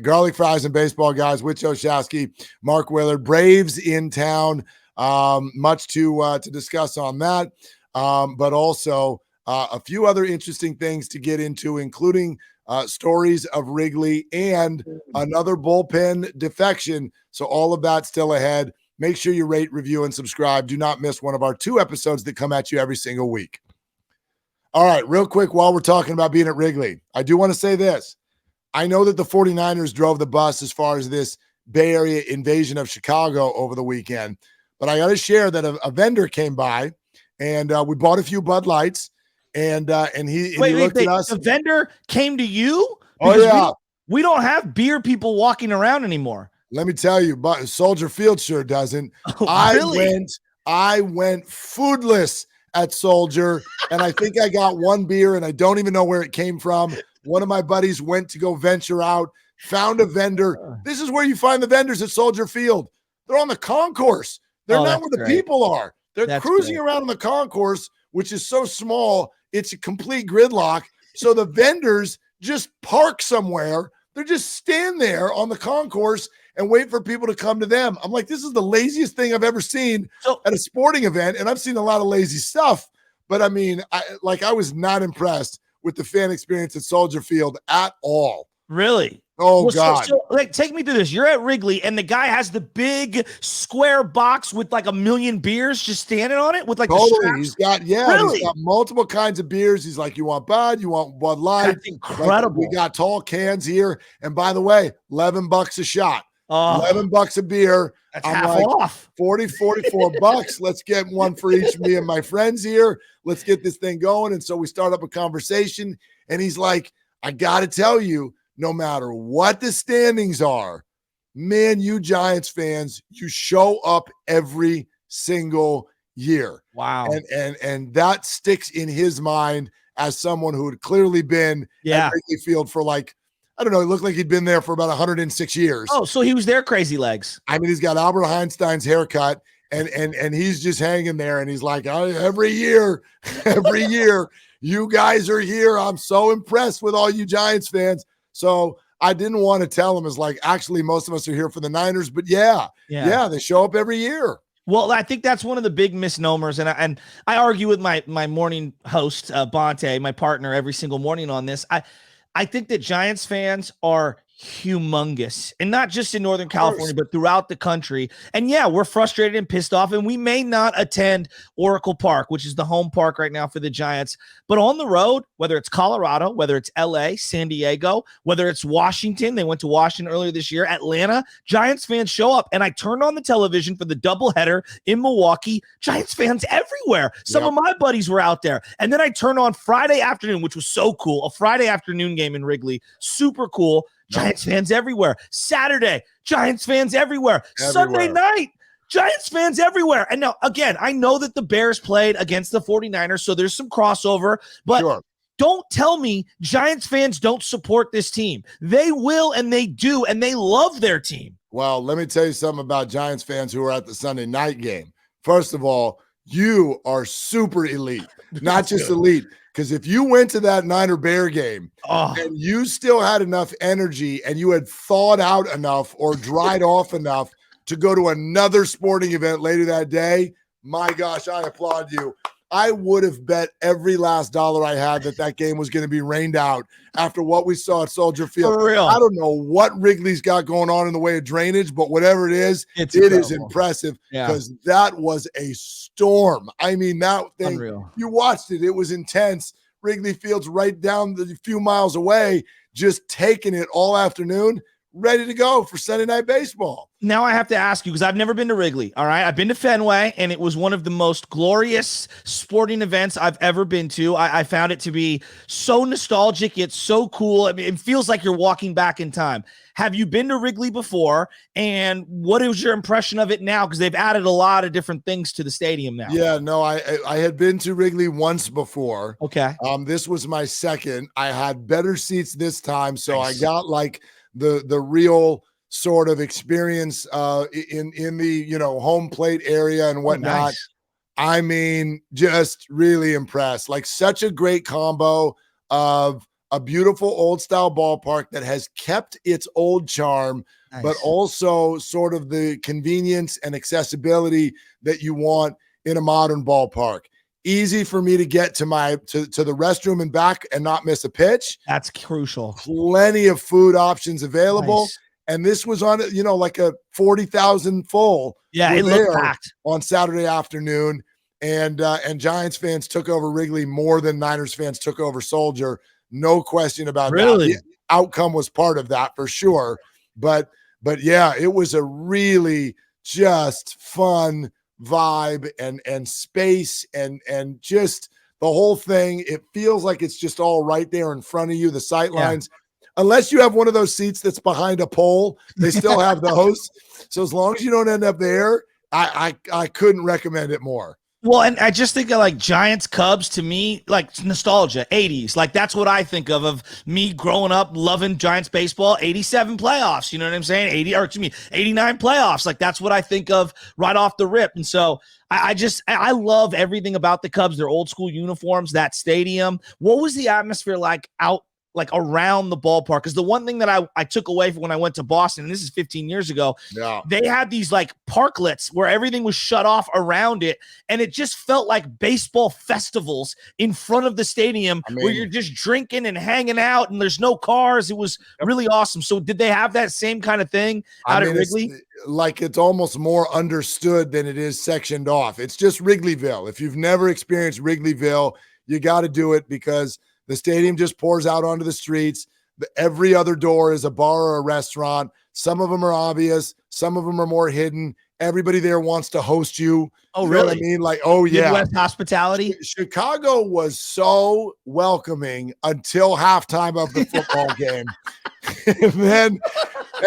Garlic fries and baseball guys with Joe Shasky, Mark Willard, Braves in town. Much to discuss on that, but also a few other interesting things to get into, including stories of Wrigley and another bullpen defection. So all of that still ahead. Make sure you rate, review, and subscribe. Do not miss one of our 2 episodes that come at you every single week. All right, real quick, while we're talking about being at Wrigley, I do want to say this. I know that the 49ers drove the bus as far as this Bay Area invasion of Chicago over the weekend, but I got to share that a vendor came by, and we bought a few Bud Lights, and he looked at us. The vendor came to you? Oh, yeah. We don't have beer people walking around anymore. Let me tell you, but Soldier Field sure doesn't. Oh, really? I went foodless at Soldier, and I think I got one beer, and I don't even know where it came from. One of my buddies went to go venture out, found a vendor. This is where you find the vendors at Soldier Field. They're on the concourse. They're not where the people are. They're cruising around on the concourse, which is so small, it's a complete gridlock. So the vendors just park somewhere. They're just stand there on the concourse and wait for people to come to them. I'm like, this is the laziest thing I've ever seen at a sporting event, and I've seen a lot of lazy stuff. But, I mean, I was not impressed with the fan experience at Soldier Field at all. Really? Oh, God. So, take me through this. You're at Wrigley, and the guy has the big square box with like a million beers just standing on it with like the straps. He's got multiple kinds of beers. He's like, you want Bud? You want Bud Light? That's incredible. Like, we got tall cans here. And by the way, $11 a shot. $11 a beer. That's half off. 44 bucks. Let's get one for each of me and my friends here. Let's get this thing going. And so we start up a conversation, and he's like, I got to tell you, no matter what the standings are, man, you Giants fans, you show up every single year. Wow. And that sticks in his mind as someone who had clearly been at Wrigley Field for like, I don't know, it looked like he'd been there for about 106 years. Oh, so he was there crazy legs. I mean, he's got Albert Einstein's haircut, and he's just hanging there, and he's like, every year, you guys are here. I'm so impressed with all you Giants fans. So I didn't want to tell him, like, actually, most of us are here for the Niners, but yeah, they show up every year. Well, I think that's one of the big misnomers, and I argue with my morning host, Bonte, my partner, every single morning on this. I think that Giants fans are humongous, and not just in Northern California, but throughout the country. And yeah, we're frustrated and pissed off, and we may not attend Oracle Park, which is the home park right now for the Giants, but on the road, whether it's Colorado, whether it's LA, San Diego, whether it's Washington, they went to Washington earlier this year, Atlanta, Giants fans show up. And I turned on the television for the doubleheader in Milwaukee, Giants fans everywhere. Some of my buddies were out there. And then I turned on Friday afternoon, which was so cool, a Friday afternoon game in Wrigley, super cool. Giants fans everywhere. Saturday, Giants fans everywhere. Sunday night, Giants fans everywhere. And now, again, I know that the Bears played against the 49ers, so there's some crossover, but don't tell me Giants fans don't support this team. They will, and they do, and they love their team. Well, let me tell you something about Giants fans who are at the Sunday night game. First of all, you are super elite, not just elite. Because if you went to that Niner Bear game and you still had enough energy and you had thawed out enough or dried off enough to go to another sporting event later that day, my gosh, I applaud you. I would have bet every last dollar I had that game was going to be rained out after what we saw at Soldier Field. For real. I don't know what Wrigley's got going on in the way of drainage, but whatever it is impressive because that was a storm. I mean, that thing, you watched it. It was intense. Wrigley Field's right down the few miles away, just taking it all afternoon. Ready to go for Sunday Night Baseball. Now I have to ask you, because I've never been to Wrigley, all right? I've been to Fenway, and it was one of the most glorious sporting events I've ever been to. I found it to be so nostalgic. It's so cool. I mean, it feels like you're walking back in time. Have you been to Wrigley before, and what is your impression of it now? Because they've added a lot of different things to the stadium now. Yeah, no, I had been to Wrigley once before. Okay. This was my second. I had better seats this time, so I got like the real sort of experience in the home plate area and whatnot. Oh, nice. I mean, just really impressed. Like such a great combo of a beautiful old style ballpark that has kept its old charm, but also sort of the convenience and accessibility that you want in a modern ballpark. Easy for me to get to the restroom and back and not miss a pitch. That's crucial. Plenty of food options available. And this was on, like a 40,000 full. Yeah, it looked packed on Saturday afternoon. And Giants fans took over Wrigley more than Niners fans took over Soldier. No question about that. The outcome was part of that for sure. But yeah, it was a really just fun vibe and space and just the whole thing. It feels like it's just all right there in front of you, the sight lines. Unless you have one of those seats that's behind a pole, they still have those. So as long as you don't end up there, I couldn't recommend it more. Well, and I just think of like Giants, Cubs, to me, like nostalgia, 80s. Like that's what I think of me growing up loving Giants baseball, 87 playoffs. You know what I'm saying? 89 playoffs. Like that's what I think of right off the rip. And so I love everything about the Cubs, their old school uniforms, that stadium. What was the atmosphere like around the ballpark? Because the one thing that I took away from when I went to Boston, and this is 15 years ago, they had these like parklets where everything was shut off around it, and it just felt like baseball festivals in front of the stadium where you're just drinking and hanging out and there's no cars. It was really awesome. So did they have that same kind of thing out at Wrigley? It's almost more understood than it is sectioned off. It's just Wrigleyville. If you've never experienced Wrigleyville, you got to do it because the stadium just pours out onto the streets. Every other door is a bar or a restaurant. Some of them are obvious. Some of them are more hidden. Everybody there wants to host you. Oh, really? Know what I mean? Like, oh, yeah. Midwest hospitality. Chicago was so welcoming until halftime of the football game.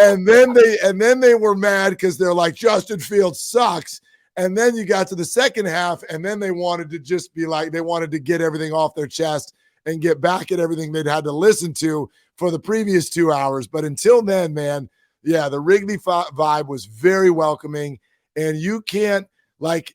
and then they were mad because they're like, Justin Fields sucks. And then you got to the second half, and then they wanted to just be like, they wanted to get everything off their chest and get back at everything they'd had to listen to for the previous 2 hours. But until then, man, yeah, the Wrigley vibe was very welcoming. And you can't,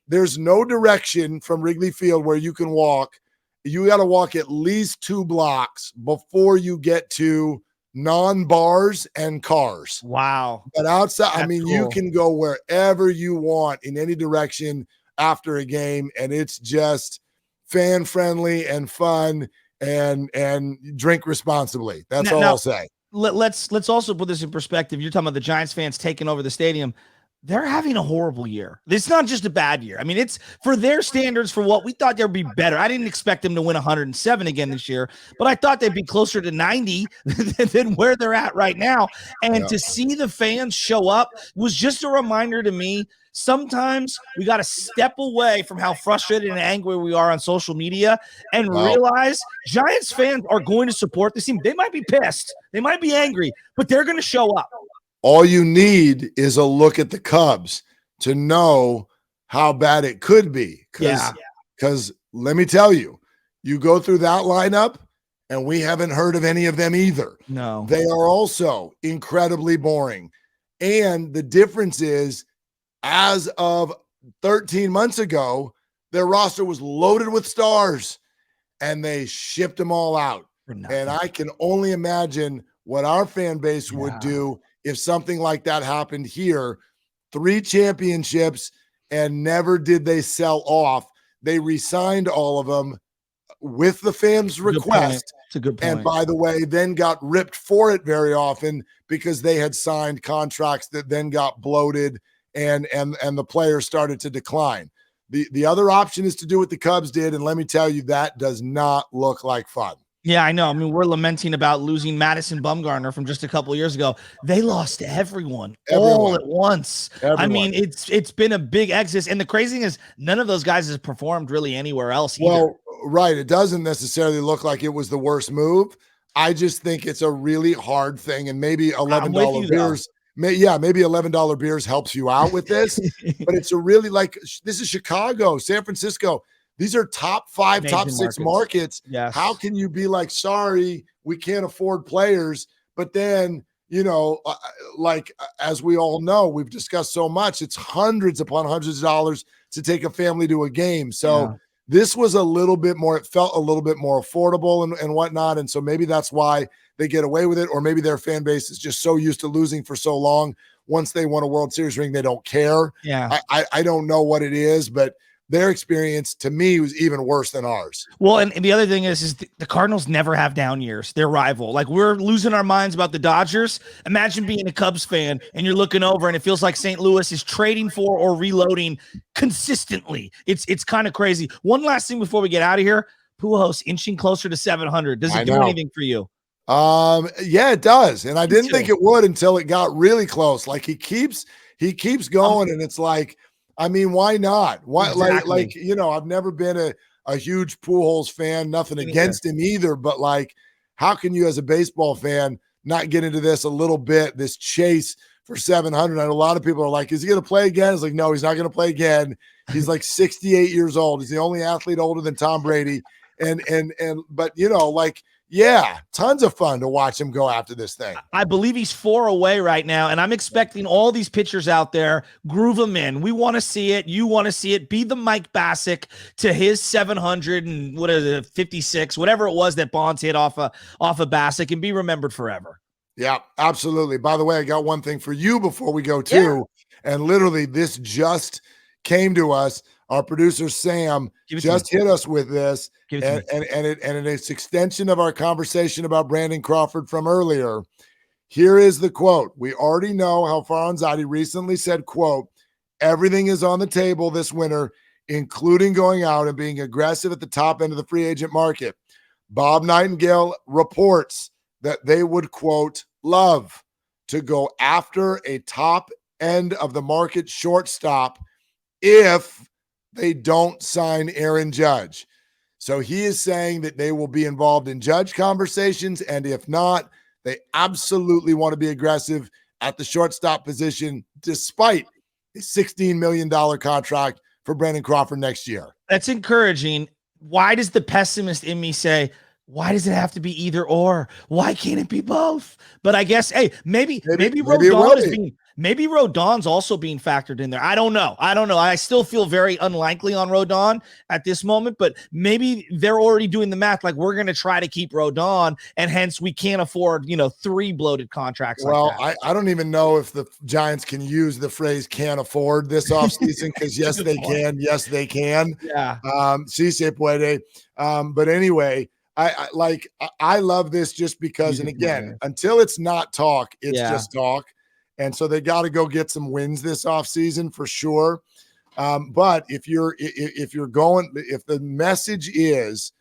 there's no direction from Wrigley Field where you can walk. You got to walk at least 2 blocks before you get to non-bars and cars. Wow. But outside, cool. You can go wherever you want in any direction after a game, and it's just fan-friendly and fun. And drink responsibly. That's all I'll say. Let's also put this in perspective. You're talking about the Giants fans taking over the stadium. They're having a horrible year. It's not just a bad year. I mean, it's for their standards, for what we thought they'd be better. I didn't expect them to win 107 again this year, but I thought they'd be closer to 90 than where they're at right now. And to see the fans show up was just a reminder to me. Sometimes we got to step away from how frustrated and angry we are on social media and realize Giants fans are going to support this team. They might be pissed. They might be angry, but they're going to show up. All you need is a look at the Cubs to know how bad it could be. Because let me tell you, you go through that lineup and we haven't heard of any of them either. No. They are also incredibly boring. And the difference is, as of 13 months ago, their roster was loaded with stars and they shipped them all out. And I can only imagine what our fan base would do if something like that happened here. 3 championships and never did they sell off. They re-signed all of them with the fans' request. It's a good point. And by the way, then got ripped for it very often because they had signed contracts that then got bloated and the players started to decline. The other option is to do what the Cubs did, and let me tell you, that does not look like fun. Yeah, I know. I mean, we're lamenting about losing Madison Bumgarner from just a couple of years ago. They lost to everyone all at once. I mean, it's been a big exodus, and the crazy thing is none of those guys has performed really anywhere else either. Well, right. It doesn't necessarily look like it was the worst move. I just think it's a really hard thing, and maybe $11 beers. Maybe $11 beers helps you out with this, but it's a really this is Chicago, San Francisco. These are top 5, top 6 markets. Yes. How can you be like, sorry, we can't afford players? But then, as we all know, we've discussed so much, it's hundreds upon hundreds of dollars to take a family to a game. So This was a little bit more, it felt a little bit more affordable and whatnot. And so maybe that's why they get away with it, or maybe their fan base is just so used to losing for so long. Once they won a World Series ring, they don't care. Yeah. I don't know what it is, but their experience to me was even worse than ours. Well, and the other thing is the Cardinals never have down years. Their rival. Like, we're losing our minds about the Dodgers. Imagine being a Cubs fan and you're looking over and it feels like St. Louis is trading for or reloading consistently. It's kind of crazy. One last thing before we get out of here. Pujols inching closer to 700. Does it do anything for you? Yeah, it does. And I didn't think it would until it got really close. Like, he keeps going, and it's like, I mean, why not? Why? Exactly. Like, you know, I've never been a huge Pujols fan, nothing against him either, but like, how can you as a baseball fan not get into this a little bit, this chase for 700? And a lot of people are like, is he going to play again? It's like, no, he's not going to play again. He's like 68 years old. He's the only athlete older than Tom Brady. But you know, like, yeah, tons of fun to watch him go after this thing. I believe he's 4 away right now, and I'm expecting all these pitchers out there, groove him in. We want to see it. You want to see it. Be the Mike Bassick to his 700 and what is it, 56, whatever it was that Bonds hit off of Bassick, and be remembered forever. Yeah, absolutely. By the way, I got one thing for you before we go too. Yeah. And literally, this just came to us. Our producer Sam just hit us with this, and it's extension of our conversation about Brandon Crawford from earlier. Here is the quote. We already know how Farhanzadi recently said, quote, everything is on the table this winter, including going out and being aggressive at the top end of the free agent market. Bob Nightingale reports that they would, quote, love to go after a top end of the market shortstop if they don't sign Aaron Judge. So he is saying that they will be involved in Judge conversations, and if not, they absolutely want to be aggressive at the shortstop position, despite a $16 million contract for Brandon Crawford next year. That's encouraging. Why does the pessimist in me say, why does it have to be either or? Why can't it be both? But I guess, hey, maybe Rodon is being, maybe Rodon's also being factored in there. I don't know. I still feel very unlikely on Rodon at this moment, but maybe they're already doing the math. Like, we're going to try to keep Rodon, and hence we can't afford, 3 bloated contracts. Well, like I don't even know if the Giants can use the phrase "can't afford" this offseason, because yes, they can. Yes, they can. Yeah. Sí se puede. But anyway, I love this just because, and again, until it's not talk, it's just talk. And so they got to go get some wins this offseason for sure. But if the message is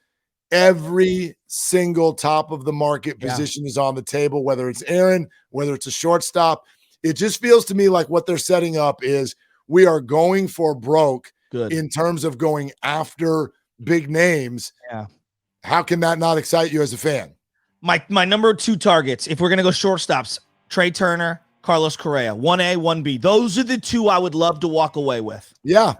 every single top of the market position is on the table, whether it's Aaron, whether it's a shortstop, it just feels to me like what they're setting up is we are going for broke in terms of going after big names. Yeah. How can that not excite you as a fan? My number 2 targets, if we're going to go shortstops, Trey Turner, Carlos Correa, 1A, 1B. Those are the 2 I would love to walk away with. Yeah.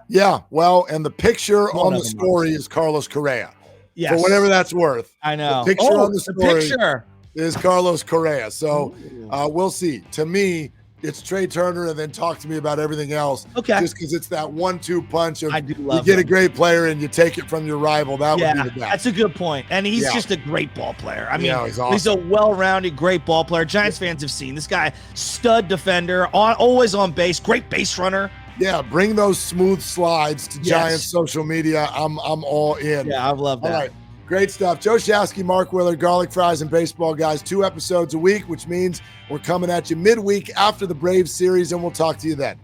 Well, and the picture on the story is Carlos Correa. Yes. For whatever that's worth. I know. The picture on the story picture is Carlos Correa. So we'll see. To me, it's Trey Turner, and then talk to me about everything else. Okay. Just because it's that 1-2 punch of I do love you get a great player and you take it from your rival. That would be the best. That's a good point. And he's just a great ball player. I mean, he's awesome. He's a well-rounded, great ball player. Giants fans have seen this guy, stud defender, always on base, great base runner. Yeah, bring those smooth slides to Giants social media. I'm all in. Yeah, I love that. All right. Great stuff. Joe Shasky, Mark Willard, Garlic Fries, and Baseball Guys. 2 episodes a week, which means we're coming at you midweek after the Braves series, and we'll talk to you then.